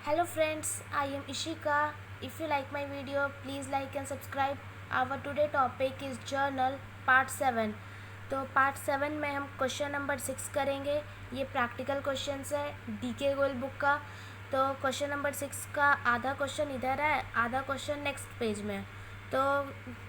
Hello friends, I am Ishika. If you like my video, please like and subscribe. Our today topic is journal part 7. तो part 7 में हम question number 6 करेंगे. ये practical questions है DK गोल book का. तो question number 6 का आधा क्वेश्चन इधर है, आधा क्वेश्चन नेक्स्ट पेज में है. तो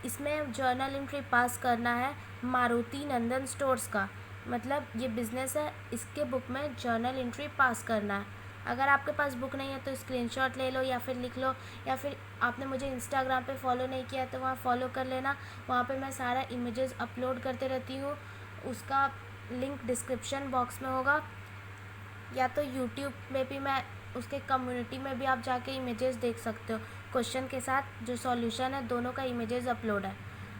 इसमें जर्नल एंट्री पास करना है मारुति नंदन स्टोर्स का. मतलब ये बिज़नेस है, इसके बुक में जर्नल एंट्री पास करना है. अगर आपके पास बुक नहीं है तो स्क्रीनशॉट ले लो या फिर लिख लो, या फिर आपने मुझे इंस्टाग्राम पे फॉलो नहीं किया तो वहाँ फॉलो कर लेना. वहाँ पे मैं सारा इमेजेस अपलोड करते रहती हूँ. उसका लिंक डिस्क्रिप्शन बॉक्स में होगा, या तो यूट्यूब में भी मैं उसके कम्युनिटी में भी आप जाके इमेजेस देख सकते हो. क्वेश्चन के साथ जो सॉल्यूशन है दोनों का इमेजेस अपलोड है.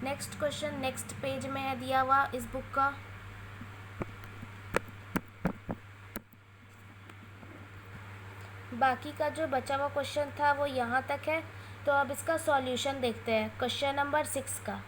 नेक्स्ट क्वेश्चन नेक्स्ट पेज में है दिया हुआ इस बुक का. बाकी का जो बचा हुआ क्वेश्चन था वो यहाँ तक है. तो अब इसका सॉल्यूशन देखते हैं क्वेश्चन नंबर 6 का.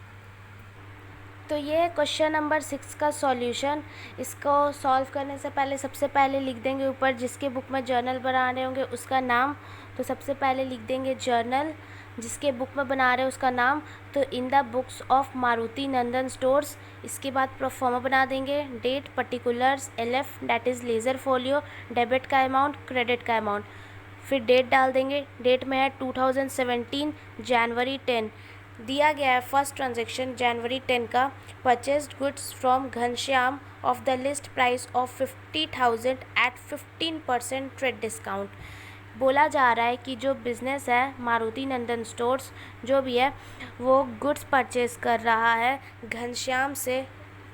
तो ये है क्वेश्चन नंबर 6 का सॉल्यूशन. इसको सॉल्व करने से पहले सबसे पहले लिख देंगे ऊपर जिसके बुक में जर्नल बना रहे होंगे उसका नाम. तो सबसे पहले लिख देंगे जर्नल, जिसके बुक में बना रहे हैं उसका नाम. तो in the books of Maruti Nandan stores. इसके बाद प्रोफॉर्मा बना देंगे, date, particulars, LF that is ledger folio, debit का अमाउंट, क्रेडिट का अमाउंट. फिर डेट डाल देंगे. डेट में है 2017 जनवरी 10. दिया गया है फर्स्ट ट्रांजेक्शन जनवरी 10 का. Purchased goods from Ghanshyam of the list price of 50,000 at 15% trade discount. बोला जा रहा है कि जो बिज़नेस है मारुति नंदन स्टोर्स जो भी है वो गुड्स परचेज कर रहा है घनश्याम से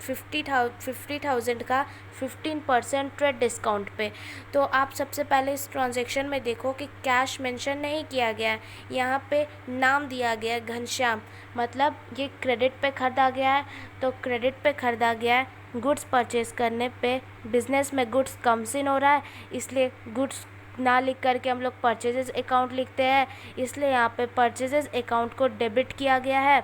50,000 का 15% ट्रेड डिस्काउंट पे. तो आप सबसे पहले इस ट्रांजैक्शन में देखो कि कैश मेंशन नहीं किया गया है. यहाँ पे नाम दिया गया है घनश्याम, मतलब ये क्रेडिट पे ख़रीदा गया है. तो क्रेडिट पे ख़रीदा गया है. गुड्स परचेज करने पे बिज़नेस में गुड्स कम सिन हो रहा है, इसलिए गुड्स ना लिख करके हम लोग परचेजेस अकाउंट लिखते हैं. इसलिए यहाँ पे परचेजेस अकाउंट को डेबिट किया गया है.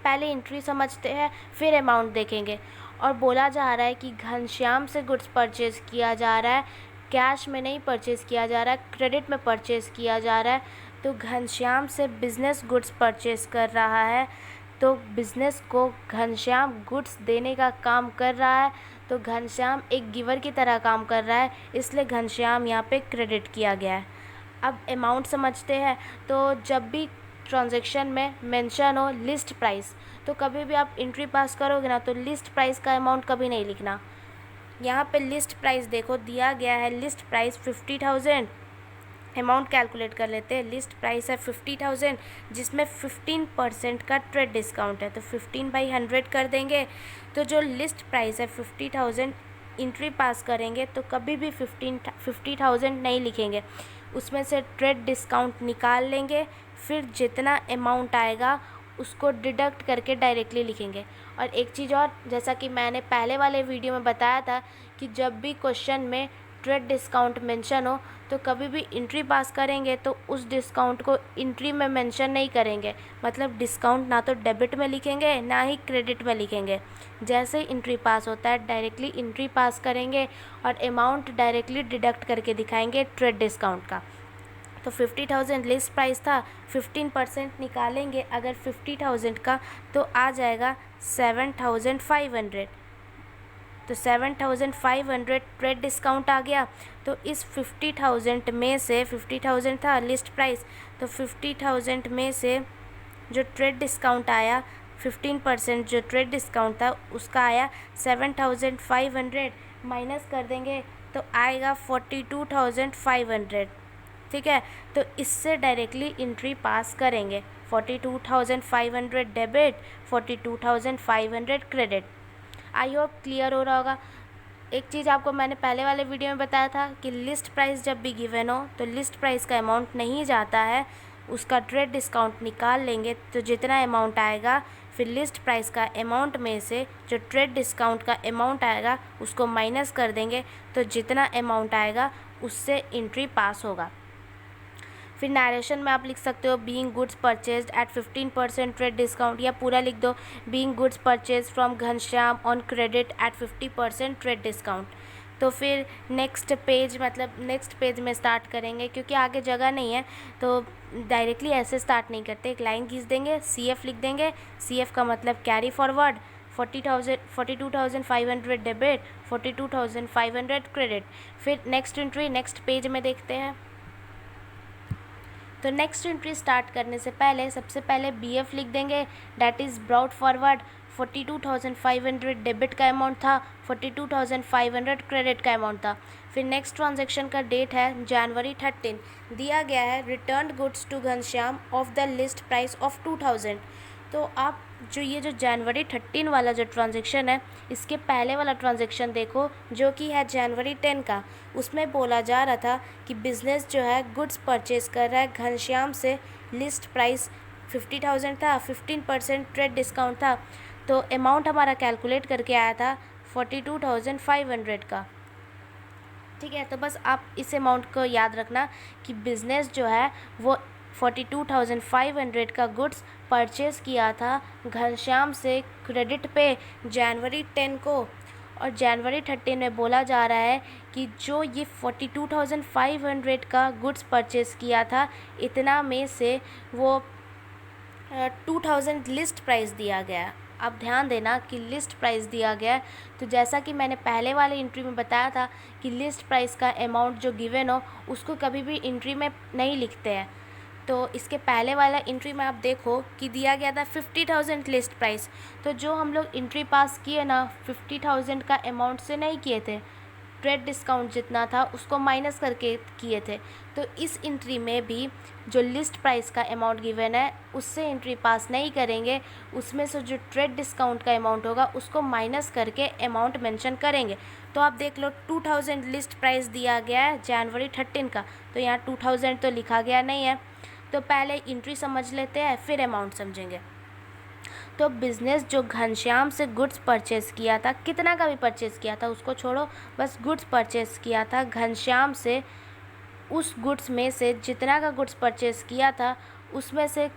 पहले एंट्री समझते हैं फिर अमाउंट देखेंगे. और बोला जा रहा है कि घनश्याम से गुड्स परचेज़ किया जा रहा है, कैश में नहीं परचेज़ किया जा रहा है, क्रेडिट में परचेज़ किया जा रहा है. तो घनश्याम से बिज़नेस गुड्स परचेज़ कर रहा है, तो बिज़नेस को घनश्याम गुड्स देने का काम कर रहा है. तो घनश्याम एक गिवर की तरह काम कर रहा है, इसलिए घनश्याम यहाँ पे क्रेडिट किया गया है. अब अमाउंट समझते हैं. तो जब भी ट्रांजैक्शन में मेंशन हो लिस्ट प्राइस, तो कभी भी आप एंट्री पास करोगे ना तो लिस्ट प्राइस का अमाउंट कभी नहीं लिखना. यहाँ पे लिस्ट प्राइस देखो दिया गया है, लिस्ट प्राइस 50,000. अमाउंट कैलकुलेट कर लेते हैं. लिस्ट प्राइस है 50,000 जिसमें 15% का ट्रेड डिस्काउंट है, तो 15/100 कर देंगे. तो जो लिस्ट प्राइस है 50,000 एंट्री पास करेंगे तो कभी भी 50,000 नहीं लिखेंगे, उसमें से ट्रेड डिस्काउंट निकाल लेंगे. फिर जितना अमाउंट आएगा उसको डिडक्ट करके डायरेक्टली लिखेंगे. और एक चीज़ और, जैसा कि मैंने पहले वाले वीडियो में बताया था कि जब भी क्वेश्चन में ट्रेड डिस्काउंट मेंशन हो तो कभी भी एंट्री पास करेंगे तो उस डिस्काउंट को एंट्री में मेंशन नहीं करेंगे. मतलब डिस्काउंट ना तो डेबिट में लिखेंगे ना ही क्रेडिट में लिखेंगे. जैसे ही एंट्री पास होता है डायरेक्टली एंट्री पास करेंगे और अमाउंट डायरेक्टली डिडक्ट करके दिखाएंगे ट्रेड डिस्काउंट का. तो 50,000 लिस्ट प्राइस था, 15% निकालेंगे अगर 50,000 का तो आ जाएगा 7,500. तो 7,500 ट्रेड डिस्काउंट आ गया. तो इस 50,000 में से 50,000 था लिस्ट प्राइस, तो 50,000 में से जो ट्रेड डिस्काउंट आया 15% जो ट्रेड डिस्काउंट था उसका आया 7,500. माइनस कर देंगे तो आएगा 42,500. ठीक है, तो इससे डायरेक्टली एंट्री पास करेंगे. 42,500 debit, 42,500 credit. I hope clear हो रहा होगा. एक चीज़ आपको मैंने पहले वाले वीडियो में बताया था कि लिस्ट प्राइस जब भी गिवन हो तो लिस्ट प्राइस का अमाउंट नहीं जाता है, उसका ट्रेड डिस्काउंट निकाल लेंगे. तो जितना अमाउंट आएगा फिर लिस्ट प्राइस का अमाउंट में से जो ट्रेड डिस्काउंट का अमाउंट आएगा उसको माइनस कर देंगे. तो जितना अमाउंट आएगा उससे एंट्री पास होगा. फिर नरेशन में आप लिख सकते हो being goods purchased at 15% trade discount, या पूरा लिख दो being goods purchase from Ghanshyam on credit at 50% trade discount. तो फिर नेक्स्ट पेज मतलब नेक्स्ट पेज में स्टार्ट करेंगे, क्योंकि आगे जगह नहीं है तो डायरेक्टली ऐसे स्टार्ट नहीं करते। एक लाइन खींच देंगे, CF लिख देंगे। CF का मतलब कैरी फॉरवर्ड, 42,500 डेबिट, 42,500 क्रेडिट। फिर नेक्स्ट एंट्री नेक्स्ट पेज में देखते हैं। तो नेक्स्ट एंट्री स्टार्ट करने से पहले सबसे पहले BF लिख देंगे, that is brought forward. 42,500 debit का अमाउंट था, 42,500 क्रेडिट का अमाउंट था। फिर नेक्स्ट ट्रांजैक्शन का डेट है जनवरी 13, दिया गया है return goods to Ghanshyam of the list price of 2000। तो आप जो जनवरी 13 वाला जो ट्रांजैक्शन है, इसके पहले वाला ट्रांजैक्शन देखो जो कि है जनवरी 10 का। उसमें बोला जा रहा था कि बिज़नेस जो है गुड्स परचेज़ कर रहा है घनश्याम से, लिस्ट प्राइस 50,000 था, 15% ट्रेड डिस्काउंट था, तो अमाउंट हमारा कैलकुलेट करके आया था 42,500 का। ठीक है, तो बस आप इस अमाउंट को याद रखना कि बिज़नेस जो है वो 42,500 का गुड्स परचेज़ किया था घनश्याम से क्रेडिट पे जनवरी 10 को। और जनवरी 13 में बोला जा रहा है कि जो ये 42,500 का गुड्स परचेज़ किया था, इतना में से वो 2000 लिस्ट प्राइस दिया गया। अब ध्यान देना कि लिस्ट प्राइस दिया गया है, तो जैसा कि मैंने पहले वाले एंट्री में बताया था कि लिस्ट प्राइस का अमाउंट जो गिवन हो उसको कभी भी एंट्री में नहीं लिखते हैं। तो इसके पहले वाला एंट्री में आप देखो कि दिया गया था 50,000 लिस्ट प्राइस। तो जो हम लोग एंट्री पास किए ना 50,000 का अमाउंट से नहीं किए थे, ट्रेड डिस्काउंट जितना था उसको माइनस करके किए थे। तो इस एंट्री में भी जो लिस्ट प्राइस का अमाउंट गिवन है उससे एंट्री पास नहीं करेंगे, उसमें से जो ट्रेड डिस्काउंट का अमाउंट होगा उसको माइनस करके अमाउंट मेंशन करेंगे। तो आप देख लो 2000 लिस्ट प्राइस दिया गया है जनवरी 13 का, तो यहाँ 2000 तो लिखा गया नहीं है। तो पहले एंट्री समझ लेते हैं फिर अमाउंट समझेंगे। तो बिज़नेस जो घनश्याम से गुड्स परचेज़ किया था, कितना का भी परचेज़ किया था उसको छोड़ो, बस गुड्स परचेज़ किया था घनश्याम से, उस गुड्स में से जितना का गुड्स परचेज़ किया था उसमें से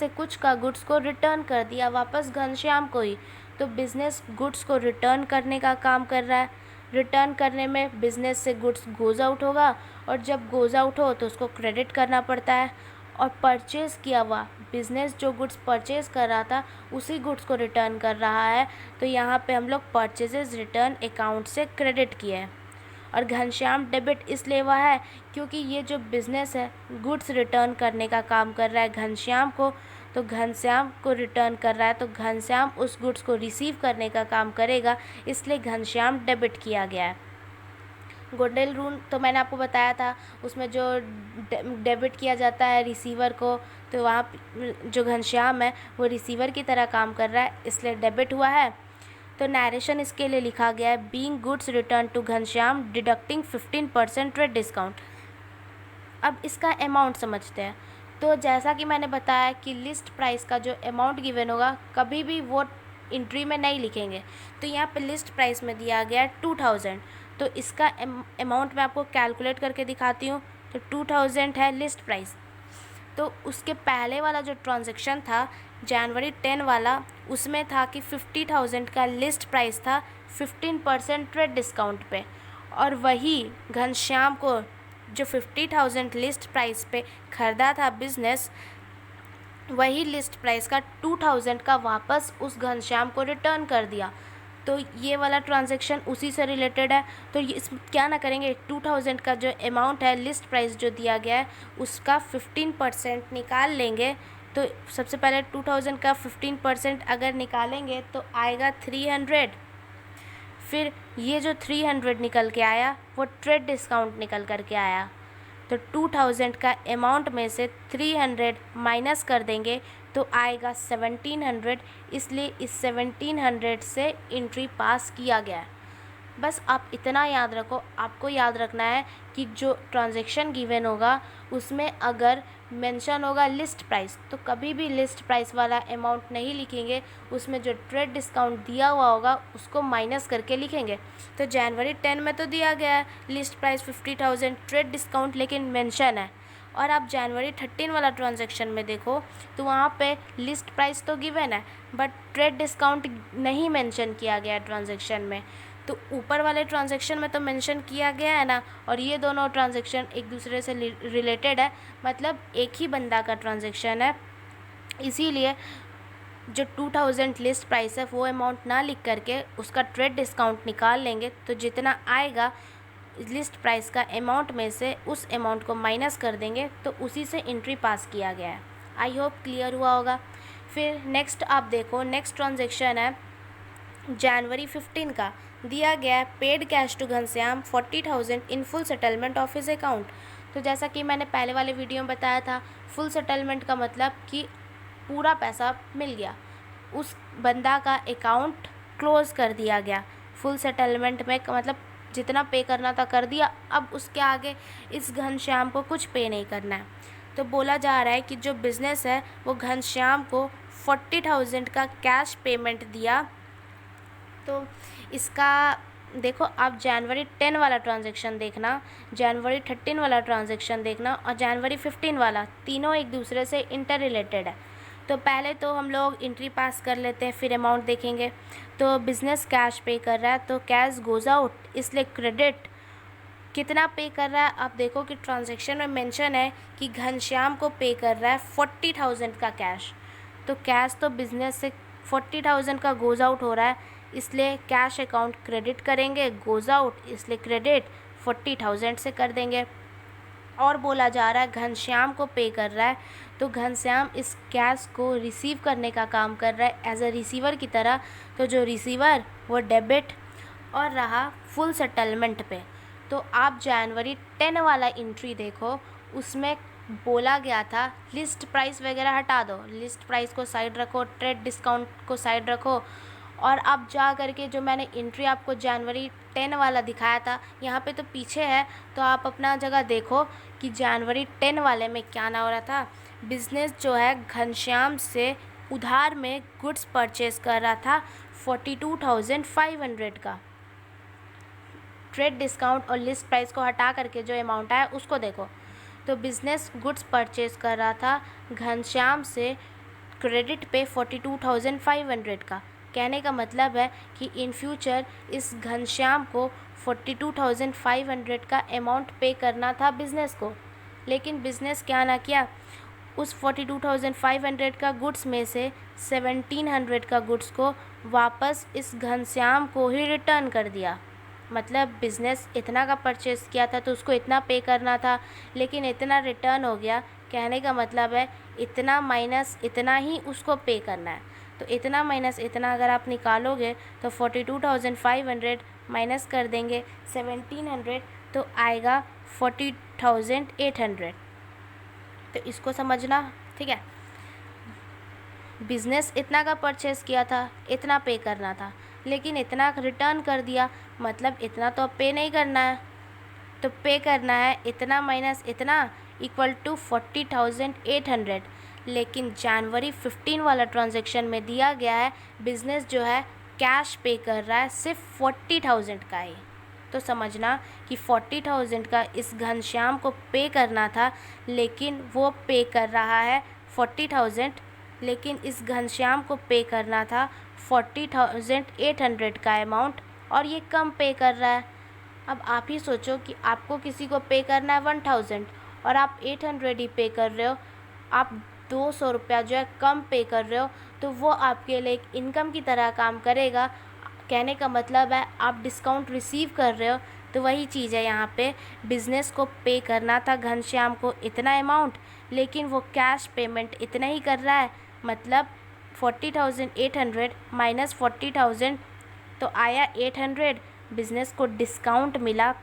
कुछ का गुड्स को रिटर्न कर दिया वापस घनश्याम को ही। तो बिज़नेस गुड्स को रिटर्न करने का काम कर रहा है। रिटर्न करने में बिज़नेस से गुड्स गोज़ आउट होगा, और जब गोज़ आउट हो तो उसको क्रेडिट करना पड़ता है। और परचेज़ किया हुआ बिज़नेस जो गुड्स परचेज़ कर रहा था उसी गुड्स को रिटर्न कर रहा है, तो यहाँ पे हम लोग परचेजेस रिटर्न अकाउंट से क्रेडिट किए हैं। और घनश्याम डेबिट इसलिए हुआ है क्योंकि ये जो बिज़नेस है गुड्स रिटर्न करने का काम कर रहा है घनश्याम को, तो घनश्याम को रिटर्न कर रहा है, तो घनश्याम उस गुड्स को रिसीव करने का काम करेगा, इसलिए घनश्याम डेबिट किया गया है। गोल्डन रूल तो मैंने आपको बताया था, उसमें जो डेबिट किया जाता है रिसीवर को, तो वहाँ जो घनश्याम है वो रिसीवर की तरह काम कर रहा है, इसलिए डेबिट हुआ है। तो नरेशन इसके लिए लिखा गया है being goods return to Ghanshyam deducting 15% trade discount. अब इसका अमाउंट समझते हैं। तो जैसा कि मैंने बताया कि लिस्ट प्राइस का जो अमाउंट गिवन होगा कभी भी वो एंट्री में नहीं लिखेंगे। तो यहाँ पे लिस्ट प्राइस में दिया गया है 2000, तो इसका अमाउंट मैं आपको कैलकुलेट करके दिखाती हूँ। तो 2000 है लिस्ट प्राइस। तो उसके पहले वाला जो ट्रांजैक्शन था जनवरी 10 वाला, उसमें था कि 50,000 का लिस्ट प्राइस था 15% ट्रेड डिस्काउंट पे, और वही घनश्याम को जो 50,000 लिस्ट प्राइस पे ख़रीदा था बिज़नेस, वही लिस्ट प्राइस का 2000 का वापस उस घनश्याम को रिटर्न कर दिया। तो ये वाला ट्रांजैक्शन उसी से रिलेटेड है। तो ये इस क्या ना करेंगे, 2000 का जो अमाउंट है लिस्ट प्राइस जो दिया गया है उसका 15% निकाल लेंगे। तो सबसे पहले 2000 का 15% अगर निकालेंगे तो आएगा 300। फिर ये जो 300 निकल के आया वो ट्रेड डिस्काउंट निकल कर के आया। तो 2000 का अमाउंट में से 300 माइनस कर देंगे तो आएगा 1700, इसलिए इस 1700 से एंट्री पास किया गया है। बस आप इतना याद रखो, आपको याद रखना है कि जो ट्रांजैक्शन गिवन होगा उसमें अगर मेंशन होगा लिस्ट प्राइस, तो कभी भी लिस्ट प्राइस वाला अमाउंट नहीं लिखेंगे, उसमें जो ट्रेड डिस्काउंट दिया हुआ होगा उसको माइनस करके लिखेंगे। तो जनवरी 10 में तो दिया गया है लिस्ट प्राइस 50,000 ट्रेड डिस्काउंट लेकिन मेंशन है। और आप जनवरी 13 वाला ट्रांजैक्शन में देखो तो वहाँ पे लिस्ट प्राइस तो गिवन है बट ट्रेड डिस्काउंट नहीं मेंशन किया गया ट्रांजैक्शन में। तो ऊपर वाले ट्रांजैक्शन में तो मेंशन किया गया है ना, और ये दोनों ट्रांजैक्शन एक दूसरे से रिलेटेड है, मतलब एक ही बंदा का ट्रांजैक्शन है, इसीलिए जो 2000 लिस्ट प्राइस है वो अमाउंट ना लिख करके उसका ट्रेड डिस्काउंट निकाल लेंगे, तो जितना आएगा लिस्ट प्राइस का अमाउंट में से उस अमाउंट को माइनस कर देंगे, तो उसी से एंट्री पास किया गया है। आई होप क्लियर हुआ होगा। फिर नेक्स्ट आप देखो, नेक्स्ट ट्रांजैक्शन है जनवरी 15 का, दिया गया है paid cash to Ghanshyam 40,000 in full settlement of his account. तो जैसा कि मैंने पहले वाले वीडियो में बताया था, फुल सेटलमेंट का मतलब कि पूरा पैसा मिल गया, उस बंदा का अकाउंट क्लोज़ कर दिया गया। फुल सेटलमेंट में मतलब जितना पे करना था कर दिया, अब उसके आगे इस घनश्याम को कुछ पे नहीं करना है। तो बोला जा रहा है कि जो बिज़नेस है वो घनश्याम को 40,000 का कैश पेमेंट दिया। तो इसका देखो, आप जनवरी 10 वाला ट्रांजैक्शन देखना, जनवरी 13 वाला ट्रांजैक्शन देखना और जनवरी 15 वाला, तीनों एक दूसरे से इंटर रिलेटेड है। तो पहले तो हम लोग एंट्री पास कर लेते हैं, फिर अमाउंट देखेंगे। तो बिज़नेस कैश पे कर रहा है तो कैश गोज़ आउट, इसलिए क्रेडिट कितना पे कर रहा है। आप देखो कि ट्रांजैक्शन में मेंशन है कि घनश्याम को पे कर रहा है 40,000 का कैश, तो कैश तो बिज़नेस से 40,000 का गोज़ आउट हो रहा है, इसलिए कैश अकाउंट क्रेडिट करेंगे, गोज़ आउट इसलिए क्रेडिट 40,000 से कर देंगे। और बोला जा रहा है घनश्याम को पे कर रहा है, तो घनश्याम इस कैश को रिसीव करने का काम कर रहा है एज अ रिसीवर की तरह, तो जो रिसीवर वो डेबिट और रहा फुल सेटलमेंट पे। तो आप जनवरी 10 वाला एंट्री देखो, उसमें बोला गया था लिस्ट प्राइस वगैरह हटा दो, लिस्ट प्राइस को साइड रखो, ट्रेड डिस्काउंट को साइड रखो, और अब जा करके जो मैंने एंट्री आपको जनवरी 10 वाला दिखाया था, यहाँ पे तो पीछे है, तो आप अपना जगह देखो कि जनवरी 10 वाले में क्या ना हो रहा था। बिज़नेस जो है घनश्याम से उधार में गुड्स परचेज़ कर रहा था 42,500 का। ट्रेड डिस्काउंट और लिस्ट प्राइस को हटा करके जो अमाउंट आया उसको देखो, तो बिज़नेस गुड्स परचेज़ कर रहा था घनश्याम से क्रेडिट पे 42,500 का। कहने का मतलब है कि इन फ्यूचर इस घनश्याम को 42,500 का अमाउंट पे करना था बिज़नेस को, लेकिन बिज़नेस क्या ना किया, उस 42,500 का गुड्स में से 1,700 का गुड्स को वापस इस घनश्याम को ही रिटर्न कर दिया। मतलब बिज़नेस इतना का परचेज़ किया था तो उसको इतना पे करना था, लेकिन इतना रिटर्न हो गया। कहने का मतलब है इतना माइनस इतना ही उसको पे करना है। तो इतना माइनस इतना अगर आप निकालोगे तो 42,500 माइनस कर देंगे 1,700, तो आएगा 40,800। तो इसको समझना, ठीक है। बिज़नेस इतना का परचेज़ किया था, इतना पे करना था, लेकिन इतना रिटर्न कर दिया, मतलब इतना तो अब पे नहीं करना है, तो पे करना है इतना माइनस इतना इक्वल टू 40,800। लेकिन जनवरी 15 वाला ट्रांजैक्शन में दिया गया है बिज़नेस जो है कैश पे कर रहा है सिर्फ 40,000 का ही। तो समझना कि 40,000 का इस घनश्याम को पे करना था, लेकिन वो पे कर रहा है 40,000, लेकिन इस घनश्याम को पे करना था 40,800 का अमाउंट, और ये कम पे कर रहा है। अब आप ही सोचो कि आपको किसी को पे करना है 1,000 और आप 800 ही पे कर रहे हो, आप 200 रुपया जो है कम पे कर रहे हो, तो वो आपके लिए एक इनकम की तरह काम करेगा। कहने का मतलब है आप डिस्काउंट रिसीव कर रहे हो। तो वही चीज़ है यहाँ पे, बिज़नेस को पे करना था घनश्याम को इतना अमाउंट, लेकिन वो कैश पेमेंट इतना ही कर रहा है, मतलब 40,800 माइनस 40,000 तो आया 800। बिज़नेस को डिस्काउंट मिला,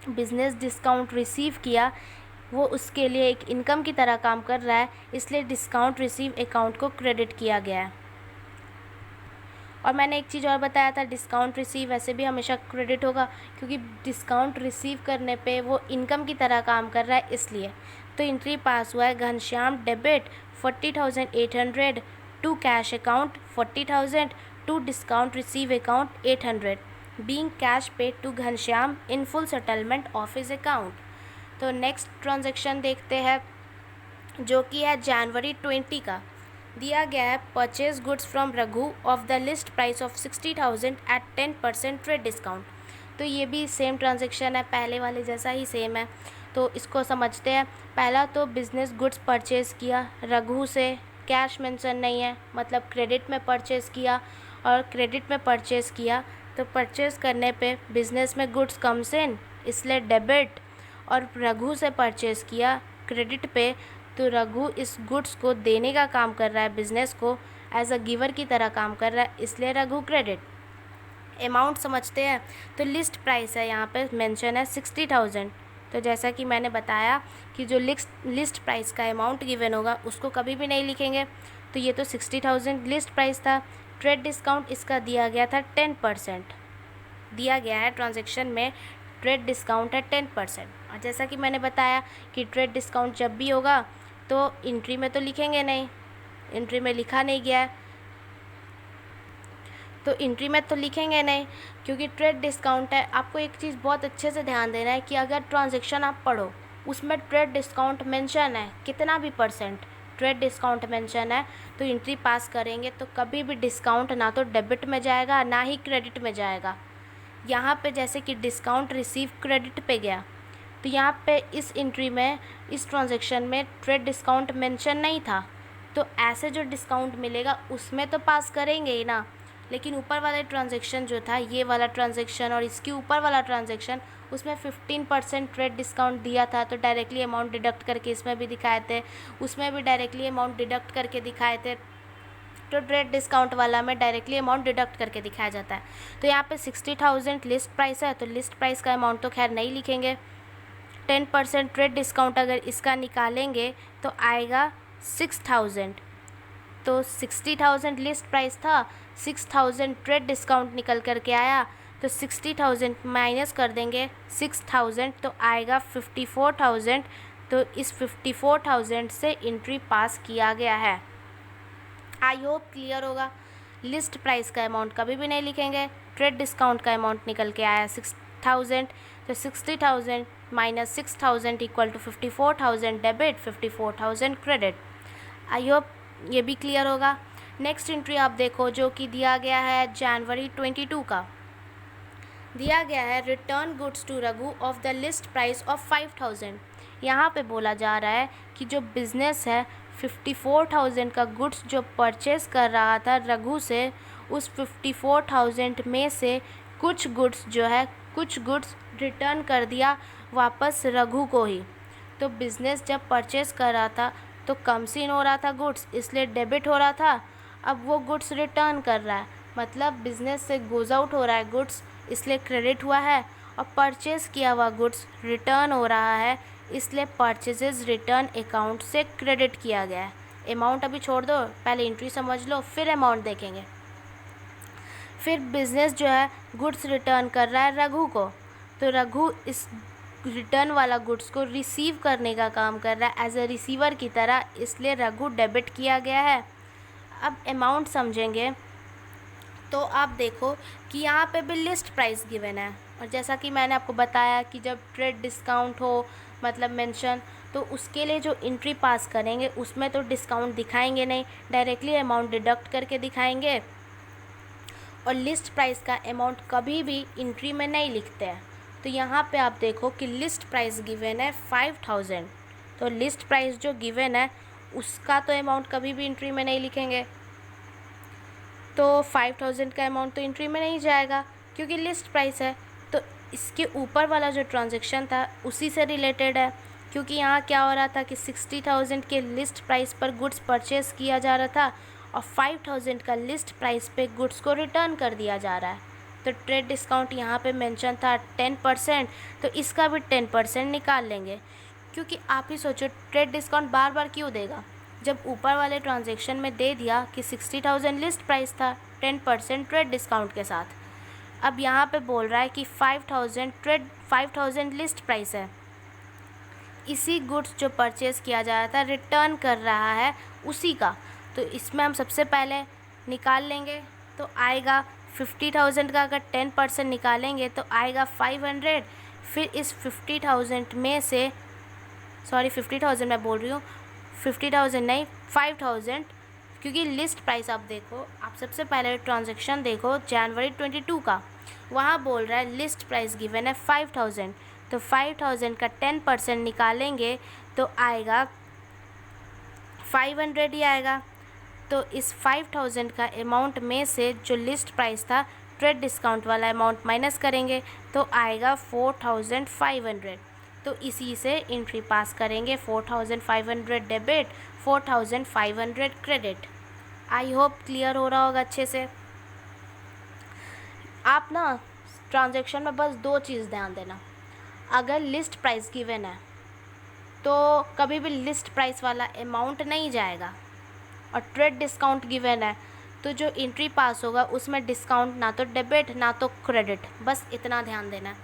बिज़नेस डिस्काउंट रिसीव किया, वो उसके लिए एक इनकम की तरह काम कर रहा है, इसलिए डिस्काउंट रिसीव अकाउंट को क्रेडिट किया गया है। और मैंने एक चीज़ और बताया था, डिस्काउंट रिसीव वैसे भी हमेशा क्रेडिट होगा, क्योंकि डिस्काउंट रिसीव करने पे वो इनकम की तरह काम कर रहा है, इसलिए। तो एंट्री पास हुआ है Ghanshyam debit 40,800 to cash account 40,000 to discount receive account 800 being cash paid to Ghanshyam in full settlement of his account. तो नेक्स्ट ट्रांजैक्शन देखते हैं, जो कि है जनवरी 20 का। दिया गया है purchase goods from Raghu of the list price of 60,000 at 10% trade discount. तो ये भी सेम ट्रांजेक्शन है, पहले वाले जैसा ही सेम है। तो इसको समझते हैं। पहला तो बिज़नेस गुड्स परचेज़ किया रघु से, कैश मेंशन नहीं है, मतलब क्रेडिट में परचेज़ किया और क्रेडिट में परचेज़ किया। तो परचेज़ करने पे बिज़नेस में गुड्स कम्स इन, इसलिए डेबिट। और रघु से परचेज़ किया क्रेडिट पे, तो रघु इस गुड्स को देने का काम कर रहा है बिज़नेस को, एज अ गिवर की तरह काम कर रहा है, इसलिए रघु क्रेडिट। अमाउंट समझते हैं। तो लिस्ट प्राइस है, यहाँ पे मेंशन है 60,000। तो जैसा कि मैंने बताया कि जो लिस्ट प्राइस का अमाउंट गिवन होगा उसको कभी भी नहीं लिखेंगे। तो ये तो 60,000 लिस्ट प्राइस था। ट्रेड डिस्काउंट इसका दिया गया था 10%, दिया गया है ट्रांजैक्शन में ट्रेड डिस्काउंट है 10%। और जैसा कि मैंने बताया कि ट्रेड डिस्काउंट जब भी होगा तो एंट्री में तो लिखेंगे नहीं, एंट्री में लिखा नहीं गया है, तो एंट्री में तो लिखेंगे नहीं क्योंकि ट्रेड डिस्काउंट है। आपको एक चीज़ बहुत अच्छे से ध्यान देना है कि अगर ट्रांजैक्शन आप पढ़ो उसमें ट्रेड डिस्काउंट मेंशन है, कितना भी परसेंट ट्रेड डिस्काउंट मेंशन है, तो एंट्री पास करेंगे तो कभी भी डिस्काउंट ना तो डेबिट में जाएगा ना ही क्रेडिट में जाएगा। यहाँ पे जैसे कि डिस्काउंट रिसीव क्रेडिट पे गया, तो यहाँ पे इस एंट्री में, इस ट्रांजैक्शन में ट्रेड डिस्काउंट मेंशन नहीं था, तो ऐसे जो डिस्काउंट मिलेगा उसमें तो पास करेंगे ही ना। लेकिन ऊपर वाला ट्रांजैक्शन जो था, ये वाला ट्रांजैक्शन और इसके ऊपर वाला ट्रांजैक्शन, उसमें 15% ट्रेड डिस्काउंट दिया था, तो डायरेक्टली अमाउंट डिडक्ट करके इसमें भी दिखाए थे, उसमें भी डायरेक्टली अमाउंट डिडक्ट करके दिखाए थे। तो ट्रेड डिस्काउंट वाला में डायरेक्टली अमाउंट डिडक्ट करके दिखाया जाता है। तो यहाँ पे 60,000 लिस्ट प्राइस है, तो लिस्ट प्राइस का अमाउंट तो खैर नहीं लिखेंगे। 10% ट्रेड डिस्काउंट अगर इसका निकालेंगे तो आएगा 6,000। तो 60,000 लिस्ट प्राइस था, 6,000 ट्रेड डिस्काउंट निकल करके आया, तो 60,000 माइनस कर देंगे 6,000 तो आएगा 54,000। तो इस 54,000 से एंट्री पास किया गया है। आई होप क्लियर होगा। लिस्ट प्राइस का अमाउंट कभी भी नहीं लिखेंगे, ट्रेड डिस्काउंट का अमाउंट निकल के आया 6,000, तो 60,000 minus 6,000 equal to 54,000 debit, 54,000 credit. I hope ये भी क्लियर होगा। नेक्स्ट एंट्री आप देखो जो कि दिया गया है जनवरी 22 का, दिया गया है return goods to Raghu of the list price of 5,000। यहाँ पे बोला जा रहा है कि जो बिज़नेस है 54,000 का गुड्स जो परचेज़ कर रहा था रघु से, उस 54,000 में से कुछ गुड्स जो है, कुछ गुड्स रिटर्न कर दिया वापस रघु को ही। तो बिज़नेस जब परचेज़ कर रहा था तो कम सीन हो रहा था गुड्स, इसलिए डेबिट हो रहा था। अब वो गुड्स रिटर्न कर रहा है, मतलब बिज़नेस से गोज़ आउट हो रहा है गुड्स, इसलिए क्रेडिट हुआ है। और परचेज़ किया हुआ गुड्स रिटर्न हो रहा है, इसलिए परचेजेस रिटर्न अकाउंट से क्रेडिट किया गया है। अमाउंट अभी छोड़ दो, पहले एंट्री समझ लो फिर अमाउंट देखेंगे। फिर बिज़नेस जो है गुड्स रिटर्न कर रहा है रघु को, तो रघु इस रिटर्न वाला गुड्स को रिसीव करने का काम कर रहा है एज अ रिसीवर की तरह, इसलिए रघु डेबिट किया गया है। अब अमाउंट समझेंगे तो आप देखो कि यहाँ पे भी लिस्ट प्राइस गिवन है, और जैसा कि मैंने आपको बताया कि जब ट्रेड डिस्काउंट हो मतलब मेंशन, तो उसके लिए जो एंट्री पास करेंगे उसमें तो डिस्काउंट दिखाएंगे नहीं, डायरेक्टली अमाउंट डिडक्ट करके दिखाएंगे। और लिस्ट प्राइस का अमाउंट कभी भी एंट्री में नहीं लिखते हैं। तो यहाँ पे आप देखो कि लिस्ट प्राइस गिवन है 5,000, तो लिस्ट प्राइस जो गिवन है उसका तो अमाउंट कभी भी एंट्री में नहीं लिखेंगे। तो 5,000 का अमाउंट तो एंट्री में नहीं जाएगा क्योंकि लिस्ट प्राइस है। तो इसके ऊपर वाला जो ट्रांजैक्शन था उसी से रिलेटेड है, क्योंकि यहाँ क्या हो रहा था कि 60,000 के लिस्ट प्राइस पर गुड्स परचेज़ किया जा रहा था और 5,000 का लिस्ट प्राइस पे गुड्स को रिटर्न कर दिया जा रहा है। तो ट्रेड डिस्काउंट यहाँ पे मेंशन था 10%, तो इसका भी 10% निकाल लेंगे, क्योंकि आप ही सोचो ट्रेड डिस्काउंट बार बार क्यों देगा, जब ऊपर वाले ट्रांजैक्शन में दे दिया कि 60,000 लिस्ट प्राइस था 10% ट्रेड डिस्काउंट के साथ। अब यहाँ पे बोल रहा है कि 5,000 लिस्ट प्राइस है, इसी गुड्स जो परचेज़ किया जा रहा था रिटर्न कर रहा है उसी का। तो इसमें हम सबसे पहले निकाल लेंगे, तो आएगा 50,000 का अगर 10% निकालेंगे तो आएगा 500। फिर इस 50,000 में से, सॉरी 50,000 मैं बोल रही हूँ, 50,000 नहीं 5,000, क्योंकि लिस्ट प्राइस आप देखो, आप सबसे पहले ट्रांजैक्शन देखो जनवरी 22 का, वहाँ बोल रहा है लिस्ट प्राइस गिवन है 5000, तो 5000 का 10% निकालेंगे तो आएगा 500 ही आएगा। तो इस 5000 का अमाउंट में से जो लिस्ट प्राइस था ट्रेड डिस्काउंट वाला अमाउंट माइनस करेंगे तो आएगा 4500। तो इसी से एंट्री पास करेंगे, 4500 debit, 4500 credit. I hope clear हो रहा होगा अच्छे से। आप ना ट्रांजैक्शन में बस दो चीज़ ध्यान देना, अगर लिस्ट प्राइस गिवन है तो कभी भी लिस्ट प्राइस वाला अमाउंट नहीं जाएगा, और ट्रेड डिस्काउंट गिवन है तो जो एंट्री पास होगा उसमें डिस्काउंट ना तो डेबिट ना तो क्रेडिट, बस इतना ध्यान देना है।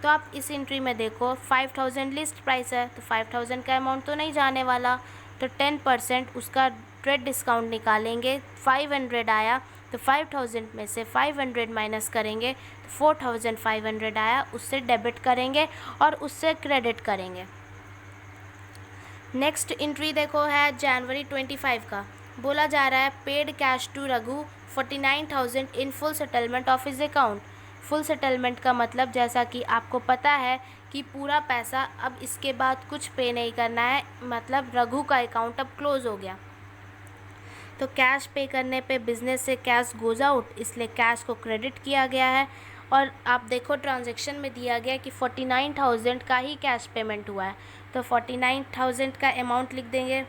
तो आप इस एंट्री में देखो 5000 लिस्ट प्राइस है तो 5000 का अमाउंट तो नहीं जाने वाला, तो 10% उसका ट्रेड डिस्काउंट निकालेंगे, 500 आया तो 5000 में से 500 माइनस करेंगे तो 4500 आया, उससे डेबिट करेंगे और उससे क्रेडिट करेंगे। नेक्स्ट एंट्री देखो है जनवरी 25 का, बोला जा रहा है paid cash to Raghu 49,000 in full settlement of his account. Full settlement का मतलब जैसा कि आपको पता है कि पूरा पैसा अब इसके बाद कुछ पे नहीं करना है, मतलब रघु का अकाउंट अब क्लोज़ हो गया। तो कैश पे करने पे बिज़नेस से कैश गोज आउट, इसलिए कैश को क्रेडिट किया गया है। और आप देखो ट्रांजैक्शन में दिया गया कि 49,000 का ही कैश पेमेंट हुआ है, तो 49,000 का अमाउंट लिख देंगे।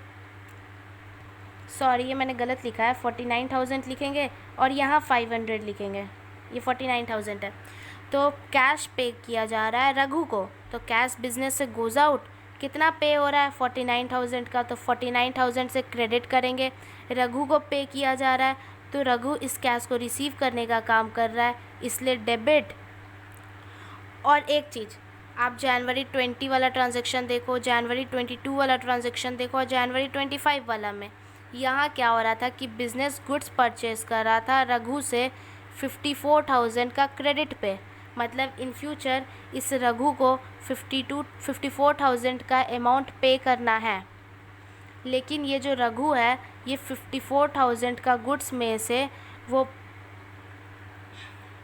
सॉरी, ये मैंने गलत लिखा है, 49,000 लिखेंगे और यहाँ 500 लिखेंगे, ये 49,000 है। तो कैश पे किया जा रहा है रघु को, तो कैश बिजनेस से गोज आउट, कितना पे हो रहा है 49,000 का, तो 49,000 से क्रेडिट करेंगे। रघु को पे किया जा रहा है तो रघु इस कैश को रिसीव करने का काम कर रहा है, इसलिए डेबिट। और एक चीज़, आप जनवरी 20 वाला ट्रांजैक्शन देखो, जनवरी 22 वाला ट्रांजैक्शन देखो और जनवरी 25 वाला में यहाँ क्या हो रहा था कि बिज़नेस गुड्स परचेज़ कर रहा था रघु से 54,000 का क्रेडिट पे, मतलब इन फ्यूचर इस रघु को 54,000 का अमाउंट पे करना है। लेकिन ये जो रघु है ये 54,000 का गुड्स में से वो,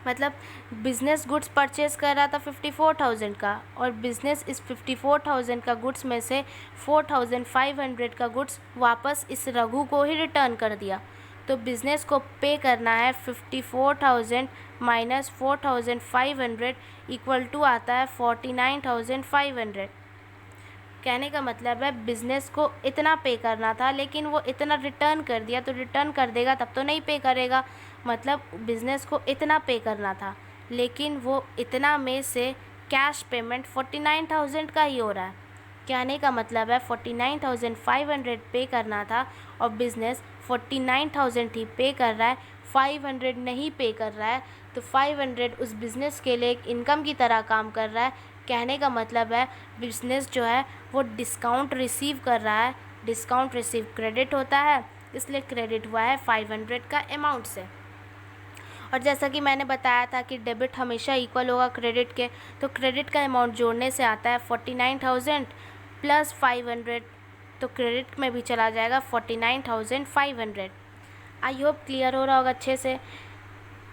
मतलब बिज़नेस गुड्स परचेज़ कर रहा था 54,000 का, और बिज़नेस इस 54,000 का गुड्स में से 4,500 का गुड्स वापस इस रघु को ही रिटर्न कर दिया। तो बिज़नेस को पे करना है 54,000 माइनस 4,500 इक्वल टू आता है 49,500। कहने का मतलब है बिज़नेस को इतना पे करना था लेकिन वो इतना रिटर्न कर दिया, तो रिटर्न कर देगा तब तो नहीं पे करेगा, मतलब बिज़नेस को इतना पे करना था लेकिन वो इतना में से कैश पेमेंट 49,000 का ही हो रहा है। कहने का मतलब है 49,500 पे करना था और बिज़नेस 49,000 ही पे कर रहा है, 500 नहीं पे कर रहा है, तो 500 उस बिज़नेस के लिए एक इनकम की तरह काम कर रहा है। कहने का मतलब है बिज़नेस जो है वो डिस्काउंट रिसीव कर रहा है, डिस्काउंट रिसीव क्रेडिट होता है, इसलिए क्रेडिट हुआ है 500 का अमाउंट से। और जैसा कि मैंने बताया था कि डेबिट हमेशा इक्वल होगा क्रेडिट के, तो क्रेडिट का अमाउंट जोड़ने से आता है 49,000 प्लस 500, तो क्रेडिट में भी चला जाएगा 49,500। आई होप क्लियर हो रहा होगा अच्छे से।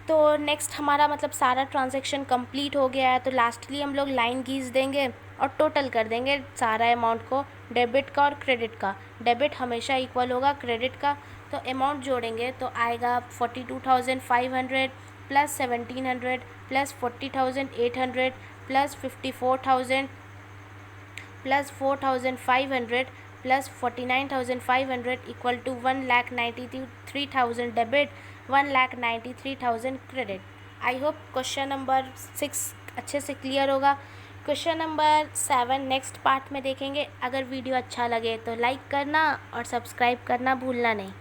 तो नेक्स्ट हमारा मतलब सारा ट्रांजैक्शन कंप्लीट हो गया है, तो लास्टली हम लोग लाइन खींच देंगे और टोटल कर देंगे सारा अमाउंट को, डेबिट का और क्रेडिट का। डेबिट हमेशा इक्वल होगा क्रेडिट का, तो अमाउंट जोड़ेंगे तो आएगा 42,500 plus 1,700 plus 40,800 plus 54,000 plus 4,500 plus 49,500 equal to 1,93,000 debit, 1,93,000 credit. I hope question number 6 अच्छे से क्लियर होगा। क्वेश्चन नंबर 7 नेक्स्ट पार्ट में देखेंगे। अगर वीडियो अच्छा लगे तो लाइक करना और सब्सक्राइब करना भूलना नहीं।